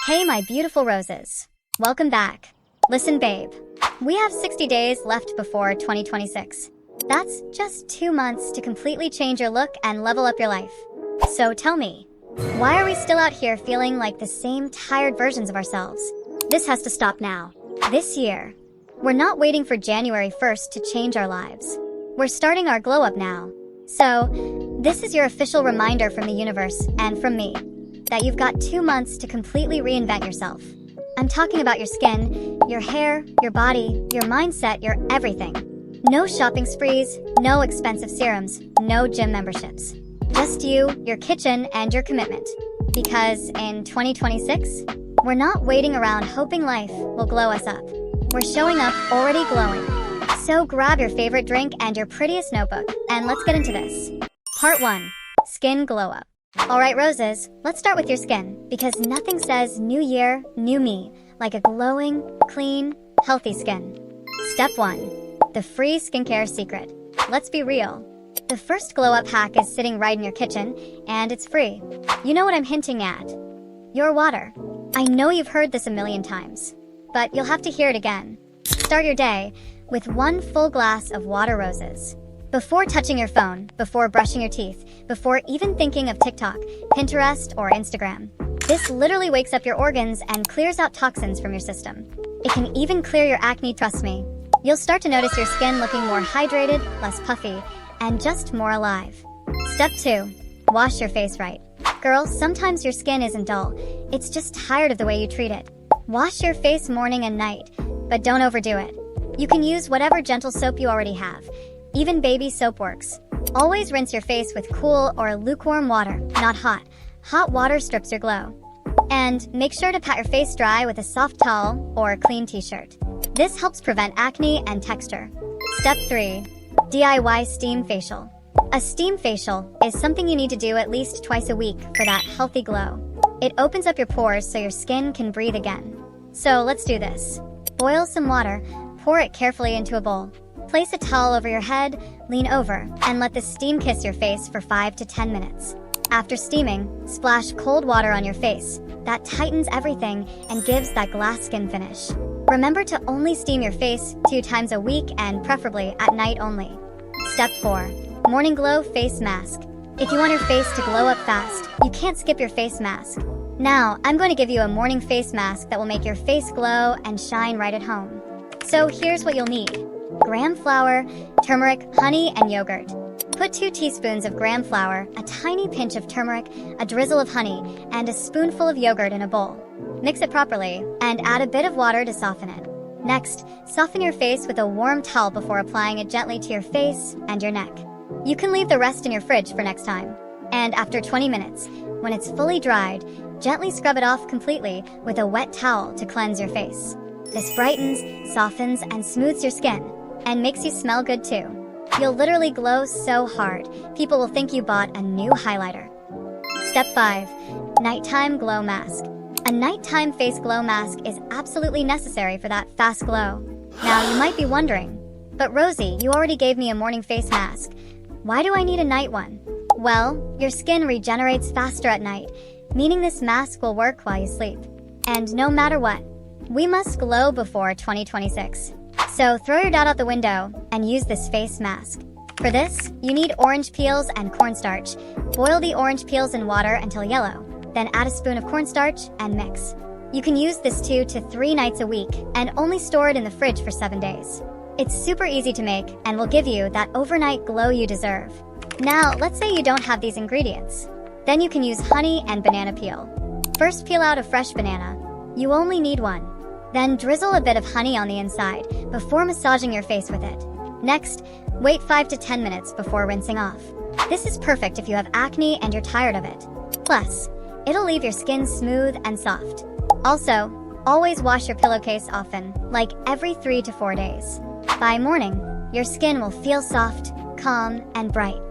Hey, my beautiful roses. Welcome back. Listen, babe. We have 60 days left before 2026. That's just 2 months to completely change your look and level up your life. So tell me, why are we still out here feeling like the same tired versions of ourselves? This has to stop now. This year. We're not waiting for January 1st to change our lives. We're starting our glow up now. So, this is your official reminder from the universe and from me that you've got 2 months to completely reinvent yourself. I'm talking about your skin, your hair, your body, your mindset, your everything. No shopping sprees, no expensive serums, no gym memberships. Just you, your kitchen, and your commitment. Because in 2026, we're not waiting around hoping life will glow us up. We're showing up already glowing. So grab your favorite drink and your prettiest notebook, and let's get into this. Part 1. Skin Glow Up. Alright roses, let's start with your skin, because nothing says new year, new me, like a glowing, clean, healthy skin. Step 1. The free skincare secret. Let's be real. The first glow up hack is sitting right in your kitchen, and it's free. You know what I'm hinting at? Your water. I know you've heard this a million times, but you'll have to hear it again. Start your day with 1 full glass of water roses. Before touching your phone, before brushing your teeth, before even thinking of TikTok, Pinterest, or Instagram. This literally wakes up your organs and clears out toxins from your system. It can even clear your acne, trust me. You'll start to notice your skin looking more hydrated, less puffy, and just more alive. Step 2. Wash your face right. Girls, sometimes your skin isn't dull. It's just tired of the way you treat it. Wash your face morning and night, but don't overdo it. You can use whatever gentle soap you already have. Even baby soap works. Always rinse your face with cool or lukewarm water, not hot. Hot water strips your glow. And make sure to pat your face dry with a soft towel or a clean t-shirt. This helps prevent acne and texture. Step 3. DIY steam facial. A steam facial is something you need to do at least twice a week for that healthy glow. It opens up your pores so your skin can breathe again. So let's do this. Boil some water, pour it carefully into a bowl. Place a towel over your head, lean over, and let the steam kiss your face for 5 to 10 minutes. After steaming, splash cold water on your face. That tightens everything and gives that glass skin finish. Remember to only steam your face 2 times a week and preferably at night only. Step 4. Morning Glow Face Mask. If you want your face to glow up fast, you can't skip your face mask. Now, I'm going to give you a morning face mask that will make your face glow and shine right at home. So here's what you'll need. Graham flour, turmeric, honey, and yogurt. Put 2 teaspoons of graham flour, a tiny pinch of turmeric, a drizzle of honey, and a spoonful of yogurt in a bowl. Mix it properly, and add a bit of water to soften it. Next, soften your face with a warm towel before applying it gently to your face and your neck. You can leave the rest in your fridge for next time. And after 20 minutes, when it's fully dried, gently scrub it off completely with a wet towel to cleanse your face. This brightens, softens, and smooths your skin, and makes you smell good too. You'll literally glow so hard, people will think you bought a new highlighter. Step 5. Nighttime Glow Mask. A nighttime face glow mask is absolutely necessary for that fast glow. Now you might be wondering, but Rosie, you already gave me a morning face mask. Why do I need a night one? Well, your skin regenerates faster at night, meaning this mask will work while you sleep. And no matter what, we must glow before 2026. So throw your doubt out the window and use this face mask. For this, you need orange peels and cornstarch. Boil the orange peels in water until yellow, then add a spoon of cornstarch and mix. You can use this 2 to 3 nights a week and only store it in the fridge for 7 days. It's super easy to make and will give you that overnight glow you deserve. Now, let's say you don't have these ingredients. Then you can use honey and banana peel. First, peel out a fresh banana. You only need 1. Then drizzle a bit of honey on the inside before massaging your face with it. Next, wait 5 to 10 minutes before rinsing off. This is perfect if you have acne and you're tired of it. Plus, it'll leave your skin smooth and soft. Also, always wash your pillowcase often, like every 3 to 4 days. By morning, your skin will feel soft, calm, and bright.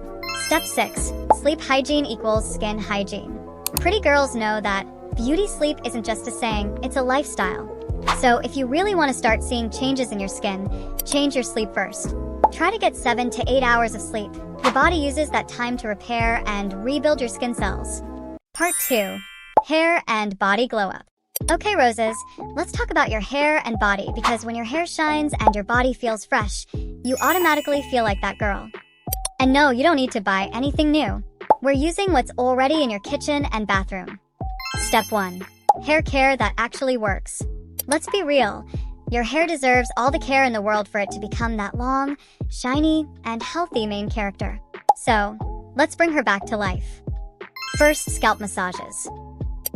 Step 6. Sleep hygiene equals skin hygiene. Pretty girls know that beauty sleep isn't just a saying, it's a lifestyle. So if you really want to start seeing changes in your skin, change your sleep first. Try to get 7 to 8 hours of sleep. Your body uses that time to repair and rebuild your skin cells. Part 2. Hair and Body Glow Up. Okay, Roses, let's talk about your hair and body because when your hair shines and your body feels fresh, you automatically feel like that girl. And no, you don't need to buy anything new. We're using what's already in your kitchen and bathroom. Step 1. Hair care that actually works. Let's be real. Your hair deserves all the care in the world for it to become that long, shiny, and healthy main character. So, let's bring her back to life. First, scalp massages.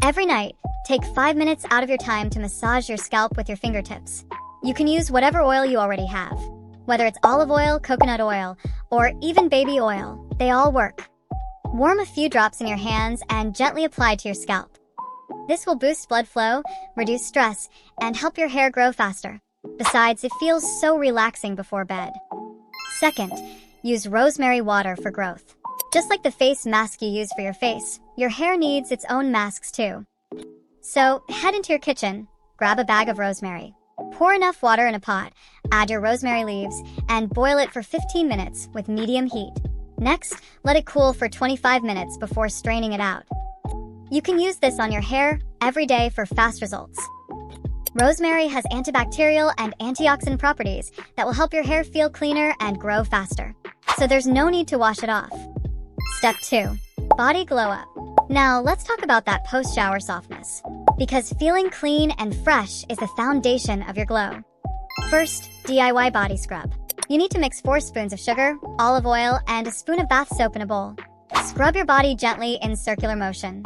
Every night, take 5 minutes out of your time to massage your scalp with your fingertips. You can use whatever oil you already have. Whether it's olive oil, coconut oil, or even baby oil, they all work. Warm a few drops in your hands and gently apply to your scalp. This will boost blood flow, reduce stress, and help your hair grow faster. Besides, it feels so relaxing before bed. Second, use rosemary water for growth. Just like the face mask you use for your face, your hair needs its own masks too. So, head into your kitchen, grab a bag of rosemary. Pour enough water in a pot, add your rosemary leaves, and boil it for 15 minutes with medium heat. Next, let it cool for 25 minutes before straining it out. You can use this on your hair every day for fast results. Rosemary has antibacterial and antioxidant properties that will help your hair feel cleaner and grow faster. So there's no need to wash it off. Step 2. Body glow up. Now let's talk about that post-shower softness. Because feeling clean and fresh is the foundation of your glow. First, DIY body scrub. You need to mix 4 spoons of sugar, olive oil, and a spoon of bath soap in a bowl. Scrub your body gently in circular motion.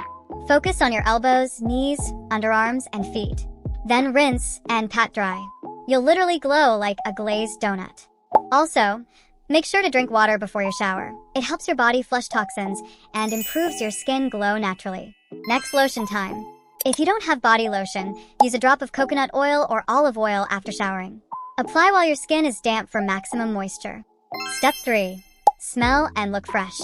Focus on your elbows, knees, underarms, and feet. Then rinse and pat dry. You'll literally glow like a glazed donut. Also, make sure to drink water before your shower. It helps your body flush toxins and improves your skin glow naturally. Next, lotion time. If you don't have body lotion, use a drop of coconut oil or olive oil after showering. Apply while your skin is damp for maximum moisture. Step 3. Smell and look fresh.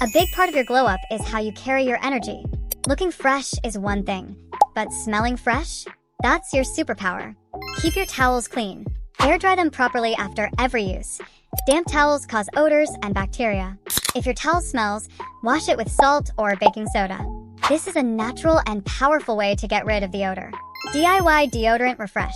A big part of your glow up is how you carry your energy. Looking fresh is one thing, but smelling fresh? That's your superpower. Keep your towels clean. Air dry them properly after every use. Damp towels cause odors and bacteria. If your towel smells, wash it with salt or baking soda. This is a natural and powerful way to get rid of the odor. DIY deodorant refresh.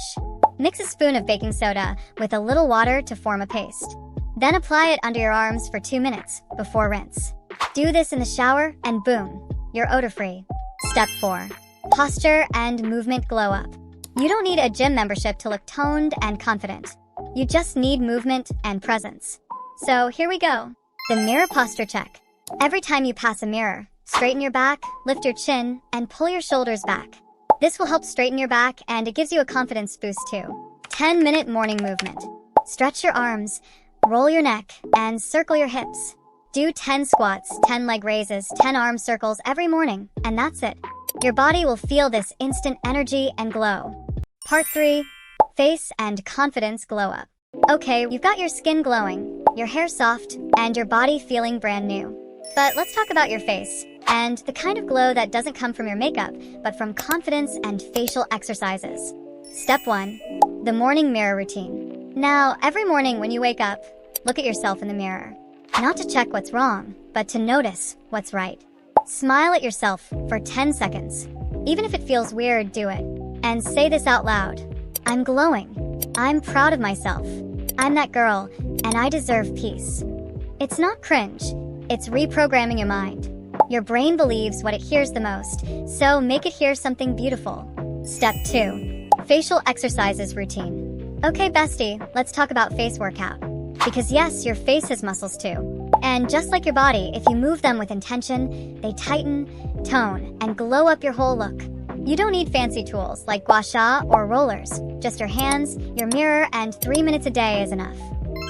Mix a spoon of baking soda with a little water to form a paste. Then apply it under your arms for 2 minutes before rinse. Do this in the shower and boom, you're odor-free. Step 4. Posture and movement glow up. You don't need a gym membership to look toned and confident. You just need movement and presence. So here we go. The mirror posture check. Every time you pass a mirror, straighten your back, lift your chin, and pull your shoulders back. This will help straighten your back and it gives you a confidence boost too. 10-minute morning movement. Stretch your arms, roll your neck, and circle your hips. Do 10 squats, 10 leg raises, 10 arm circles every morning, and that's it. Your body will feel this instant energy and glow. Part 3. Face and confidence glow up. Okay, you've got your skin glowing, your hair soft, and your body feeling brand new. But let's talk about your face, and the kind of glow that doesn't come from your makeup, but from confidence and facial exercises. Step 1. The morning mirror routine. Now, every morning when you wake up, look at yourself in the mirror. Not to check what's wrong, but to notice what's right. Smile at yourself for 10 seconds. Even if it feels weird, do it. And say this out loud. I'm glowing. I'm proud of myself. I'm that girl, and I deserve peace. It's not cringe. It's reprogramming your mind. Your brain believes what it hears the most, so make it hear something beautiful. Step 2. Facial exercises routine. Okay, bestie, let's talk about face workout. Because yes, your face has muscles too. And just like your body, if you move them with intention, they tighten, tone, and glow up your whole look. You don't need fancy tools like gua sha or rollers. Just your hands, your mirror, and 3 minutes a day is enough.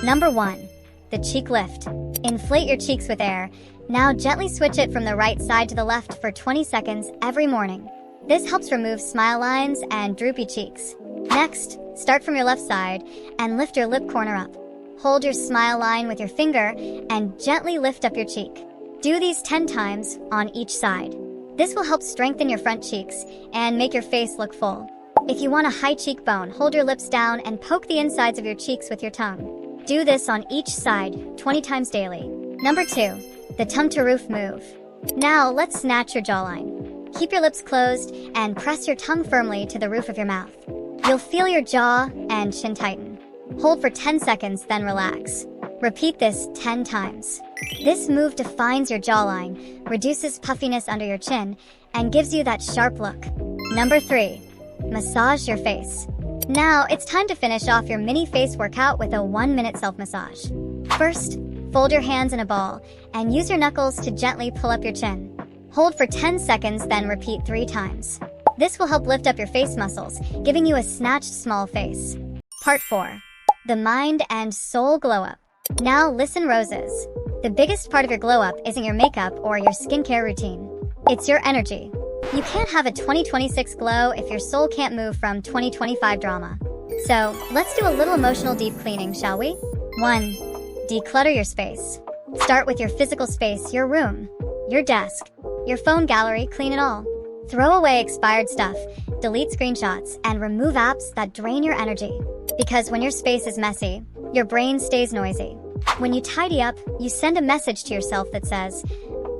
Number 1. The cheek lift. Inflate your cheeks with air. Now gently switch it from the right side to the left for 20 seconds every morning. This helps remove smile lines and droopy cheeks. Next, start from your left side and lift your lip corner up. Hold your smile line with your finger and gently lift up your cheek. Do these 10 times on each side. This will help strengthen your front cheeks and make your face look full. If you want a high cheekbone, hold your lips down and poke the insides of your cheeks with your tongue. Do this on each side 20 times daily. Number 2. The tongue to roof move. Now let's snatch your jawline. Keep your lips closed and press your tongue firmly to the roof of your mouth. You'll feel your jaw and chin tighten. Hold for 10 seconds, then relax. Repeat this 10 times. This move defines your jawline, reduces puffiness under your chin, and gives you that sharp look. Number 3. Massage your face. Now, it's time to finish off your mini face workout with a 1-minute self-massage. First, fold your hands in a ball and use your knuckles to gently pull up your chin. Hold for 10 seconds, then repeat 3 times. This will help lift up your face muscles, giving you a snatched small face. Part 4. The mind and soul glow up. Now listen, roses. The biggest part of your glow up isn't your makeup or your skincare routine. It's your energy. You can't have a 2026 glow if your soul can't move from 2025 drama. So, let's do a little emotional deep cleaning, shall we? 1. Declutter your space. Start with your physical space, your room, your desk, your phone gallery, clean it all. Throw away expired stuff, delete screenshots, and remove apps that drain your energy. Because when your space is messy, your brain stays noisy. When you tidy up, you send a message to yourself that says,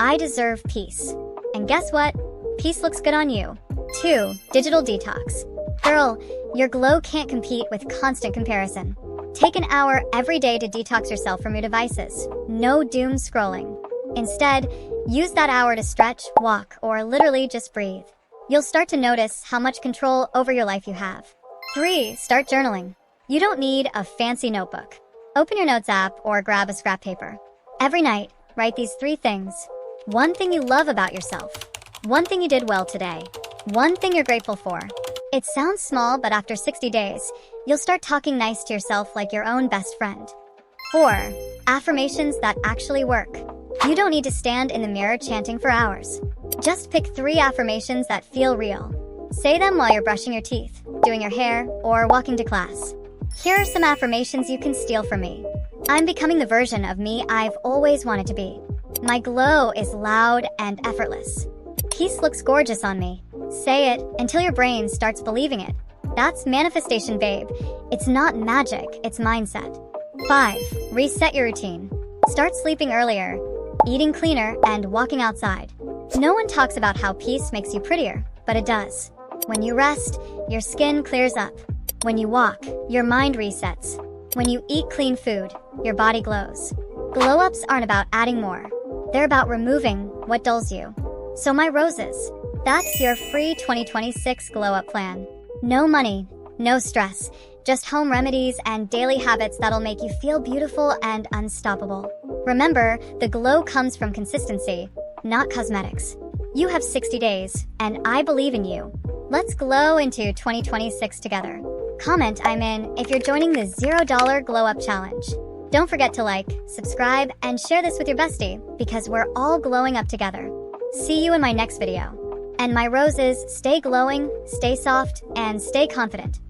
I deserve peace. And guess what? Peace looks good on you. 2. Digital detox. Girl, your glow can't compete with constant comparison. Take an hour every day to detox yourself from your devices. No doom scrolling. Instead, use that hour to stretch, walk, or literally just breathe. You'll start to notice how much control over your life you have. 3. Start journaling. You don't need a fancy notebook. Open your notes app or grab a scrap paper. Every night, write these 3 things. 1 thing you love about yourself. 1 thing you did well today. 1 thing you're grateful for. It sounds small, but after 60 days, you'll start talking nice to yourself like your own best friend. 4. Affirmations that actually work. You don't need to stand in the mirror chanting for hours. Just pick 3 affirmations that feel real. Say them while you're brushing your teeth, doing your hair, or walking to class. Here are some affirmations you can steal from me. I'm becoming the version of me I've always wanted to be. My glow is loud and effortless. Peace looks gorgeous on me. Say it until your brain starts believing it. That's manifestation, babe. It's not magic, it's mindset. 5. Reset your routine. Start sleeping earlier, eating cleaner, and walking outside. No one talks about how peace makes you prettier, but it does. When you rest, your skin clears up. When you walk, your mind resets. When you eat clean food, your body glows. Glow-ups aren't about adding more. They're about removing what dulls you. So my roses, that's your free 2026 glow-up plan. No money, no stress, just home remedies and daily habits that'll make you feel beautiful and unstoppable. Remember, the glow comes from consistency, not cosmetics. You have 60 days, and I believe in you. Let's glow into 2026 together. Comment I'm in if you're joining the $0 Glow Up Challenge. Don't forget to like, subscribe, and share this with your bestie, because we're all glowing up together. See you in my next video. And my roses, stay glowing, stay soft, and stay confident.